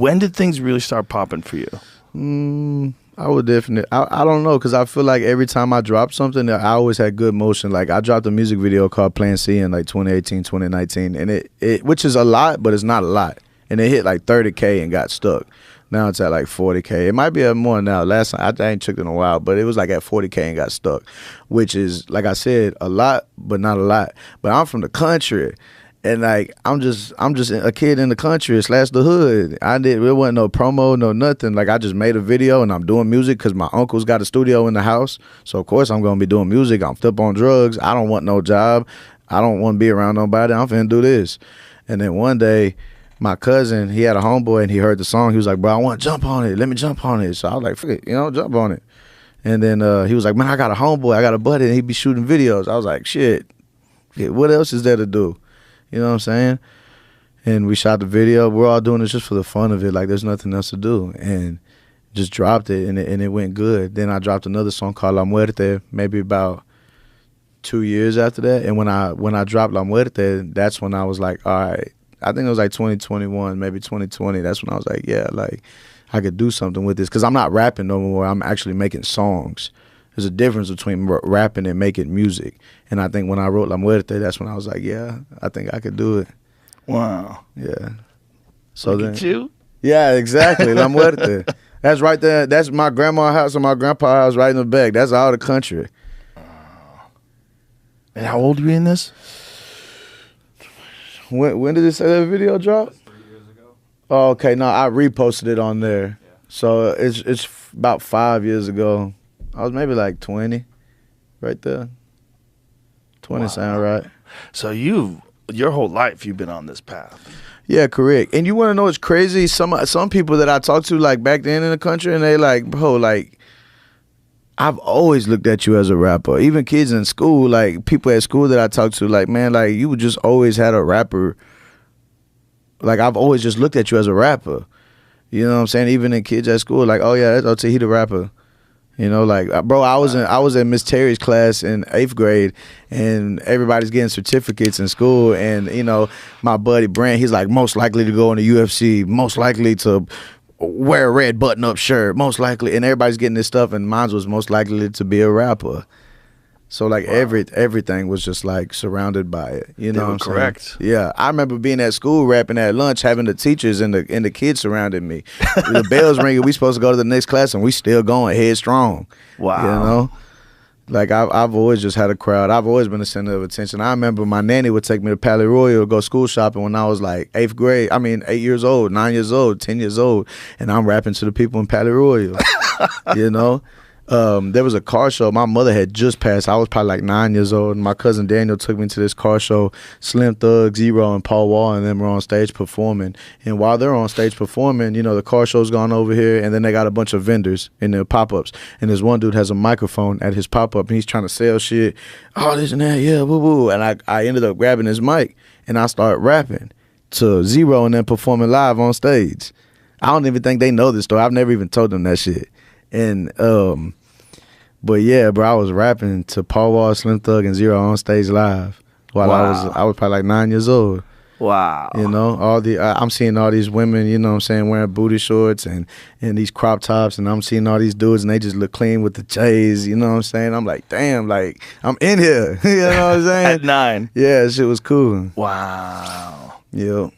When did things really start popping for you? I would definitely. I don't know, because I feel like every time I dropped something, I always had good motion. Like I dropped a music video called Plan C in like 2018, 2019, and it which is a lot, but it's not a lot, and it hit like 30K and got stuck. Now it's at like 40K. It might be at more now. Last time I ain't checked in a while, but it was like at 40K and got stuck, which is, like I said, a lot, but not a lot. But I'm from the country. And like I'm just a kid in the country / the hood. It wasn't no promo, no nothing. Like I just made a video and I'm doing music because my uncle's got a studio in the house. So of course I'm gonna be doing music. I'm up on drugs. I don't want no job. I don't want to be around nobody. I'm finna do this. And then one day, my cousin, he had a homeboy and he heard the song. He was like, bro, I want to jump on it. Let me jump on it. So I was like, fuck it, jump on it. And then he was like, man, I got a homeboy. I got a buddy and he be shooting videos. I was like, shit, what else is there to do? You know what I'm saying? And we shot the video. We're all doing this just for the fun of it. Like there's nothing else to do. And just dropped it and it went good. Then I dropped another song called La Muerte, maybe about 2 years after that. And when I dropped La Muerte, that's when I was like, all right, I think it was like 2021, maybe 2020. That's when I was like, yeah, like I could do something with this. Because I'm not rapping no more. I'm actually making songs. There's a difference between rapping and making music. And I think when I wrote La Muerte, that's when I was like, yeah, I think I could do it. Wow. Yeah. So Look then, at you. Yeah, exactly. La Muerte. That's right there. That's my grandma's house and my grandpa's house right in the back. That's all the country. And how old were you in this? When did that video drop? 3 years ago. Oh, okay. No, I reposted it on there. Yeah. So it's about 5 years ago. I was maybe like 20, right there. 20 sound right. So your whole life you've been on this path. Yeah, correct. And you want to know what's crazy? Some people that I talked to like back then in the country, and they like, bro, like I've always looked at you as a rapper. Even kids in school, like people at school that I talked to, like, man, like you just always had a rapper. Like I've always just looked at you as a rapper. You know what I'm saying? Even in kids at school, like, oh yeah, that's OT, he the rapper. You know, like, bro, I was in Miss Terry's class in 8th grade, and everybody's getting certificates in school, and you know, my buddy Brent, he's like most likely to go in the UFC, most likely to wear a red button-up shirt, most likely, and everybody's getting this stuff, and mine was most likely to be a rapper. So like everything was just like surrounded by it. You know what I'm correct. saying? Yeah. I remember being at school rapping at lunch, having the teachers and the kids surrounding me. The bell's ringing, we supposed to go to the next class and we still going headstrong. Wow. You know? Like I've always just had a crowd. I've always been the center of attention. I remember my nanny would take me to Palais Royal to go school shopping when I was like 8th grade. I mean 8 years old, 9 years old, 10 years old, and I'm rapping to the people in Palais Royal. You know? There was a car show. My mother had just passed. I was probably like 9 years old. And my cousin Daniel took me to this car show. Slim Thug, Zero, and Paul Wall and them were on stage performing. And while they're on stage performing, you know, the car show's gone over here, and then they got a bunch of vendors in their pop-ups. And this one dude has a microphone at his pop-up, and he's trying to sell shit. Oh, this and that, yeah, woo-woo. And I ended up grabbing his mic, and I started rapping to Zero and then performing live on stage. I don't even think they know this story. I've never even told them that shit. And but yeah, bro, I was rapping to Paul Wall, Slim Thug, and Zero on stage live while I was probably like 9 years old. Wow. You know, I'm seeing all these women, you know what I'm saying, wearing booty shorts and these crop tops, and I'm seeing all these dudes and they just look clean with the J's, you know what I'm saying? I'm like, damn, like I'm in here. You know what I'm saying? At 9. Yeah, shit was cool. Wow. Yep.